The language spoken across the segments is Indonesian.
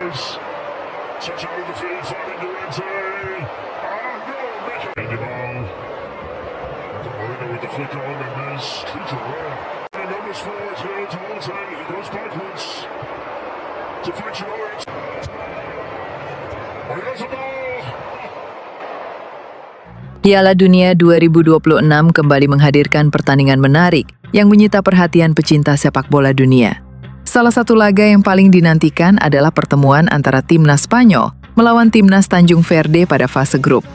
Torres. Touch out of the field, finding Llorente. And no, making the ball. The Molina with the flick on, and there's Cucurella. And numbers 4 to Llorente. He goes backwards. Deflection Llorente. Oh, he has a ball. Piala Dunia 2026 kembali menghadirkan pertandingan menarik yang menyita perhatian pecinta sepak bola dunia. Salah satu laga yang paling dinantikan adalah pertemuan antara timnas Spanyol melawan timnas Tanjung Verde pada fase grup.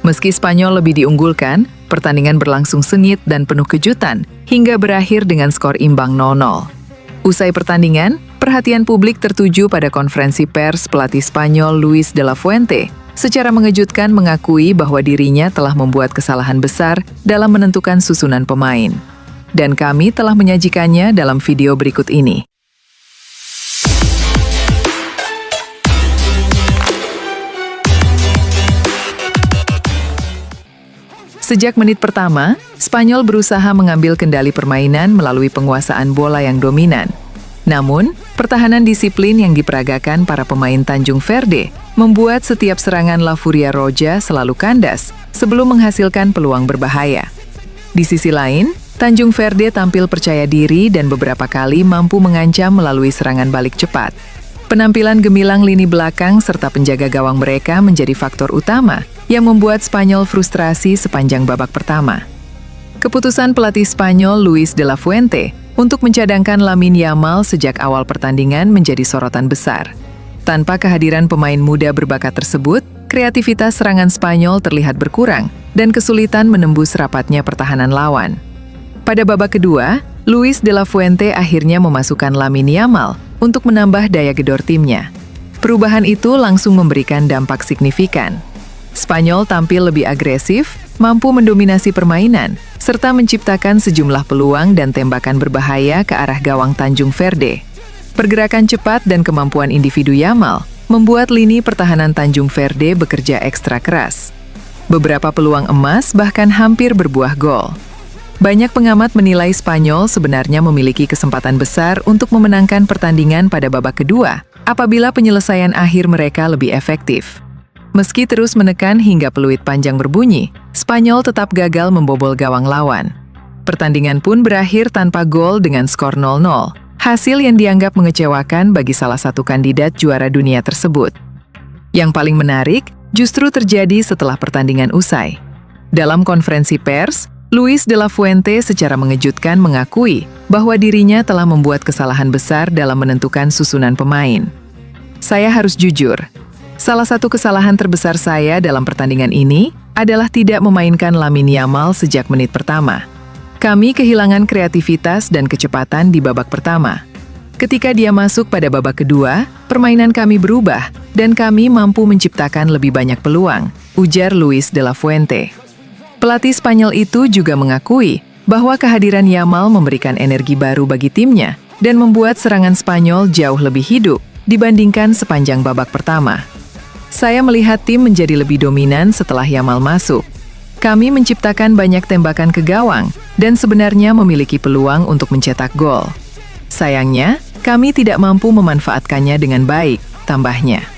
Meski Spanyol lebih diunggulkan, pertandingan berlangsung sengit dan penuh kejutan hingga berakhir dengan skor imbang 0-0. Usai pertandingan, perhatian publik tertuju pada konferensi pers pelatih Spanyol Luis de la Fuente secara mengejutkan mengakui bahwa dirinya telah membuat kesalahan besar dalam menentukan susunan pemain. Dan kami telah menyajikannya dalam video berikut ini. Sejak menit pertama, Spanyol berusaha mengambil kendali permainan melalui penguasaan bola yang dominan. Namun, pertahanan disiplin yang diperagakan para pemain Tanjung Verde membuat setiap serangan La Furia Roja selalu kandas sebelum menghasilkan peluang berbahaya. Di sisi lain, Tanjung Verde tampil percaya diri dan beberapa kali mampu mengancam melalui serangan balik cepat. Penampilan gemilang lini belakang serta penjaga gawang mereka menjadi faktor utama yang membuat Spanyol frustrasi sepanjang babak pertama. Keputusan pelatih Spanyol Luis de la Fuente untuk mencadangkan Lamine Yamal sejak awal pertandingan menjadi sorotan besar. Tanpa kehadiran pemain muda berbakat tersebut, kreativitas serangan Spanyol terlihat berkurang dan kesulitan menembus rapatnya pertahanan lawan. Pada babak kedua, Luis de la Fuente akhirnya memasukkan Lamine Yamal untuk menambah daya gedor timnya. Perubahan itu langsung memberikan dampak signifikan. Spanyol tampil lebih agresif, mampu mendominasi permainan, serta menciptakan sejumlah peluang dan tembakan berbahaya ke arah gawang Tanjung Verde. Pergerakan cepat dan kemampuan individu Yamal membuat lini pertahanan Tanjung Verde bekerja ekstra keras. Beberapa peluang emas bahkan hampir berbuah gol. Banyak pengamat menilai Spanyol sebenarnya memiliki kesempatan besar untuk memenangkan pertandingan pada babak kedua apabila penyelesaian akhir mereka lebih efektif. Meski terus menekan hingga peluit panjang berbunyi, Spanyol tetap gagal membobol gawang lawan. Pertandingan pun berakhir tanpa gol dengan skor 0-0, hasil yang dianggap mengecewakan bagi salah satu kandidat juara dunia tersebut. Yang paling menarik justru terjadi setelah pertandingan usai. Dalam konferensi pers, Luis de la Fuente secara mengejutkan mengakui bahwa dirinya telah membuat kesalahan besar dalam menentukan susunan pemain. Saya harus jujur, salah satu kesalahan terbesar saya dalam pertandingan ini adalah tidak memainkan Lamine Yamal sejak menit pertama. Kami kehilangan kreativitas dan kecepatan di babak pertama. Ketika dia masuk pada babak kedua, permainan kami berubah dan kami mampu menciptakan lebih banyak peluang, ujar Luis de la Fuente. Pelatih Spanyol itu juga mengakui bahwa kehadiran Yamal memberikan energi baru bagi timnya dan membuat serangan Spanyol jauh lebih hidup dibandingkan sepanjang babak pertama. Saya melihat tim menjadi lebih dominan setelah Yamal masuk. Kami menciptakan banyak tembakan ke gawang dan sebenarnya memiliki peluang untuk mencetak gol. Sayangnya, kami tidak mampu memanfaatkannya dengan baik, tambahnya.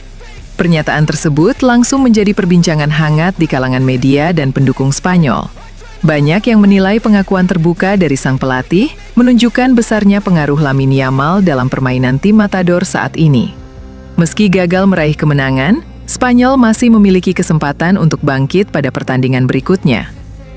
Pernyataan tersebut langsung menjadi perbincangan hangat di kalangan media dan pendukung Spanyol. Banyak yang menilai pengakuan terbuka dari sang pelatih menunjukkan besarnya pengaruh Lamine Yamal dalam permainan tim Matador saat ini. Meski gagal meraih kemenangan, Spanyol masih memiliki kesempatan untuk bangkit pada pertandingan berikutnya.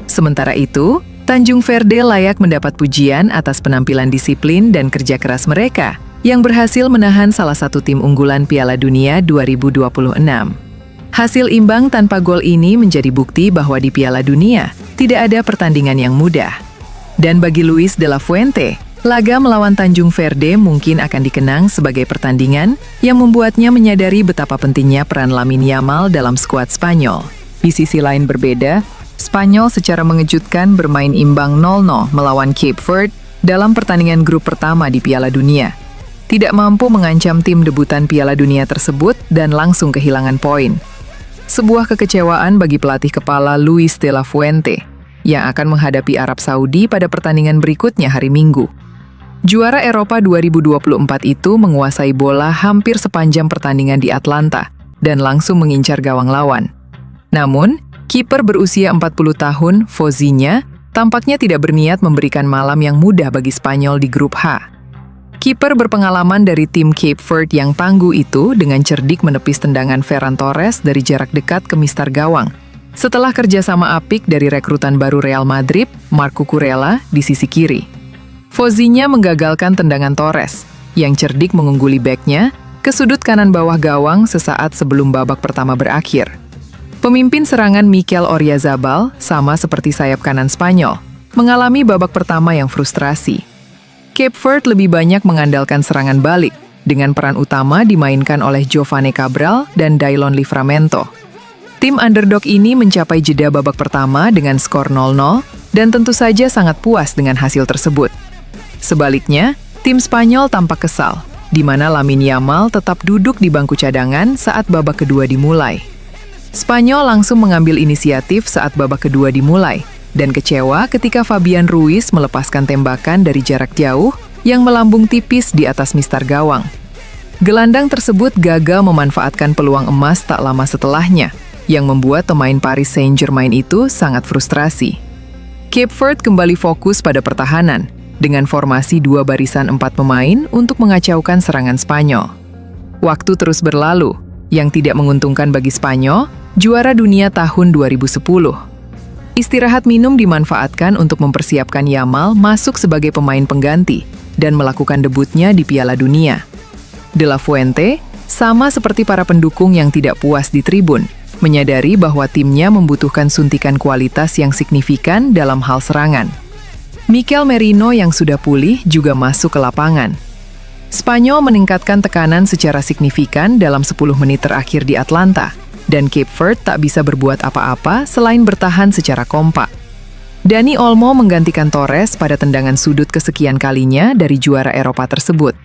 Sementara itu, Tanjung Verde layak mendapat pujian atas penampilan disiplin dan kerja keras mereka yang berhasil menahan salah satu tim unggulan Piala Dunia 2026. Hasil imbang tanpa gol ini menjadi bukti bahwa di Piala Dunia tidak ada pertandingan yang mudah. Dan bagi Luis de la Fuente, laga melawan Tanjung Verde mungkin akan dikenang sebagai pertandingan yang membuatnya menyadari betapa pentingnya peran Lamine Yamal dalam skuad Spanyol. Di sisi lain berbeda, Spanyol secara mengejutkan bermain imbang 0-0 melawan Cape Verde dalam pertandingan grup pertama di Piala Dunia. Tidak mampu mengancam tim debutan Piala Dunia tersebut dan langsung kehilangan poin. Sebuah kekecewaan bagi pelatih kepala Luis de la Fuente yang akan menghadapi Arab Saudi pada pertandingan berikutnya hari Minggu. Juara Eropa 2024 itu menguasai bola hampir sepanjang pertandingan di Atlanta dan langsung mengincar gawang lawan. Namun, kiper berusia 40 tahun, Vozinha, tampaknya tidak berniat memberikan malam yang mudah bagi Spanyol di grup H. Kiper berpengalaman dari tim Cape Verde yang tangguh itu dengan cerdik menepis tendangan Ferran Torres dari jarak dekat ke mistar gawang. Setelah kerjasama apik dari rekrutan baru Real Madrid, Marc Cucurella, di sisi kiri. Vozinha menggagalkan tendangan Torres, yang cerdik mengungguli beknya ke sudut kanan bawah gawang sesaat sebelum babak pertama berakhir. Pemimpin serangan Mikel Oyarzabal, sama seperti sayap kanan Spanyol, mengalami babak pertama yang frustrasi. Cape Verde lebih banyak mengandalkan serangan balik, dengan peran utama dimainkan oleh Jovane Cabral dan Daylon Livramento. Tim underdog ini mencapai jeda babak pertama dengan skor 0-0 dan tentu saja sangat puas dengan hasil tersebut. Sebaliknya, tim Spanyol tampak kesal, di mana Lamine Yamal tetap duduk di bangku cadangan saat babak kedua dimulai. Spanyol langsung mengambil inisiatif saat babak kedua dimulai, dan kecewa ketika Fabian Ruiz melepaskan tembakan dari jarak jauh yang melambung tipis di atas mistar gawang. Gelandang tersebut gagal memanfaatkan peluang emas tak lama setelahnya, yang membuat pemain Paris Saint-Germain itu sangat frustrasi. Cape Verde kembali fokus pada pertahanan, dengan formasi 2 barisan 4 pemain untuk mengacaukan serangan Spanyol. Waktu terus berlalu, yang tidak menguntungkan bagi Spanyol, juara dunia tahun 2010. Istirahat minum dimanfaatkan untuk mempersiapkan Yamal masuk sebagai pemain pengganti dan melakukan debutnya di Piala Dunia. De La Fuente, sama seperti para pendukung yang tidak puas di tribun, menyadari bahwa timnya membutuhkan suntikan kualitas yang signifikan dalam hal serangan. Mikel Merino yang sudah pulih juga masuk ke lapangan. Spanyol meningkatkan tekanan secara signifikan dalam 10 menit terakhir di Atlanta, dan Cape Verde tak bisa berbuat apa-apa selain bertahan secara kompak. Dani Olmo menggantikan Torres pada tendangan sudut kesekian kalinya dari juara Eropa tersebut.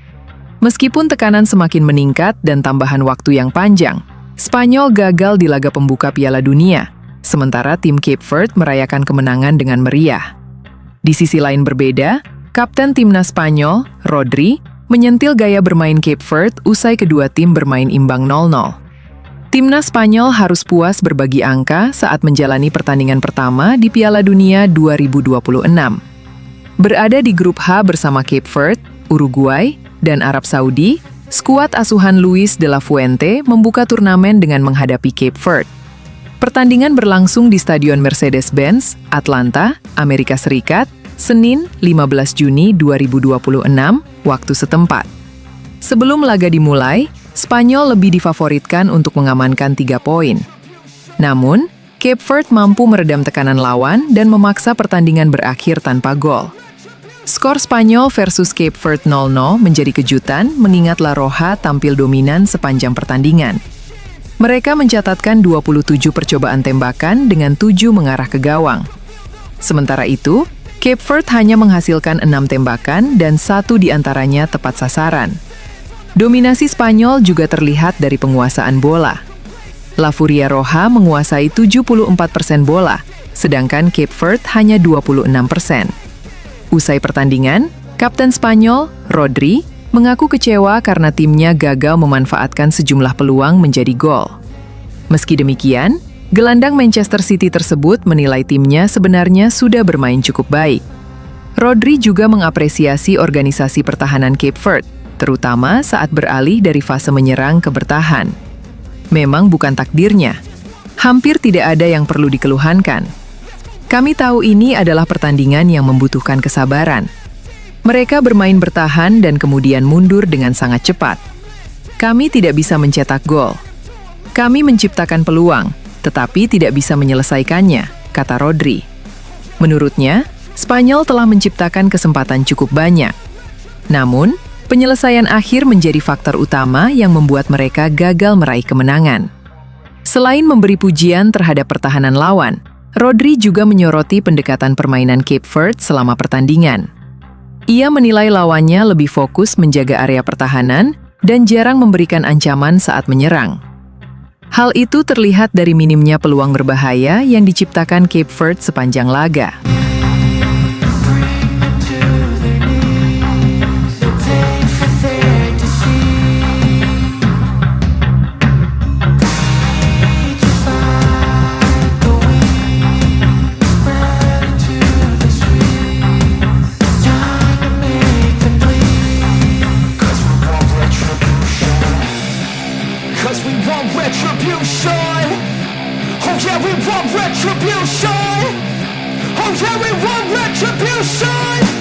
Meskipun tekanan semakin meningkat dan tambahan waktu yang panjang, Spanyol gagal di laga pembuka Piala Dunia, sementara tim Cape Verde merayakan kemenangan dengan meriah. Di sisi lain berbeda, kapten timnas Spanyol, Rodri, menyentil gaya bermain Cape Verde usai kedua tim bermain imbang 0-0. Timnas Spanyol harus puas berbagi angka saat menjalani pertandingan pertama di Piala Dunia 2026. Berada di grup H bersama Cape Verde, Uruguay, dan Arab Saudi, skuad asuhan Luis de la Fuente membuka turnamen dengan menghadapi Cape Verde. Pertandingan berlangsung di Stadion Mercedes-Benz, Atlanta, Amerika Serikat, Senin 15 Juni 2026, waktu setempat. Sebelum laga dimulai, Spanyol lebih difavoritkan untuk mengamankan 3 poin. Namun, Cape Verde mampu meredam tekanan lawan dan memaksa pertandingan berakhir tanpa gol. Skor Spanyol versus Cape Verde 0-0 menjadi kejutan mengingat La Roja tampil dominan sepanjang pertandingan. Mereka mencatatkan 27 percobaan tembakan dengan 7 mengarah ke gawang. Sementara itu, Cape Verde hanya menghasilkan 6 tembakan dan 1 diantaranya tepat sasaran. Dominasi Spanyol juga terlihat dari penguasaan bola. La Furia Roja menguasai 74% bola, sedangkan Cape Verde hanya 26%. Usai pertandingan, Kapten Spanyol, Rodri, mengaku kecewa karena timnya gagal memanfaatkan sejumlah peluang menjadi gol. Meski demikian, gelandang Manchester City tersebut menilai timnya sebenarnya sudah bermain cukup baik. Rodri juga mengapresiasi organisasi pertahanan Cape Verde, terutama saat beralih dari fase menyerang ke bertahan. Memang bukan takdirnya. Hampir tidak ada yang perlu dikeluhankan. Kami tahu ini adalah pertandingan yang membutuhkan kesabaran. Mereka bermain bertahan dan kemudian mundur dengan sangat cepat. Kami tidak bisa mencetak gol. Kami menciptakan peluang, tetapi tidak bisa menyelesaikannya, kata Rodri. Menurutnya, Spanyol telah menciptakan kesempatan cukup banyak. Namun, penyelesaian akhir menjadi faktor utama yang membuat mereka gagal meraih kemenangan. Selain memberi pujian terhadap pertahanan lawan, Rodri juga menyoroti pendekatan permainan Cape Verde selama pertandingan. Ia menilai lawannya lebih fokus menjaga area pertahanan dan jarang memberikan ancaman saat menyerang. Hal itu terlihat dari minimnya peluang berbahaya yang diciptakan Cape Verde sepanjang laga. revolution. Oh yeah, we want retribution. Oh yeah, we want retribution.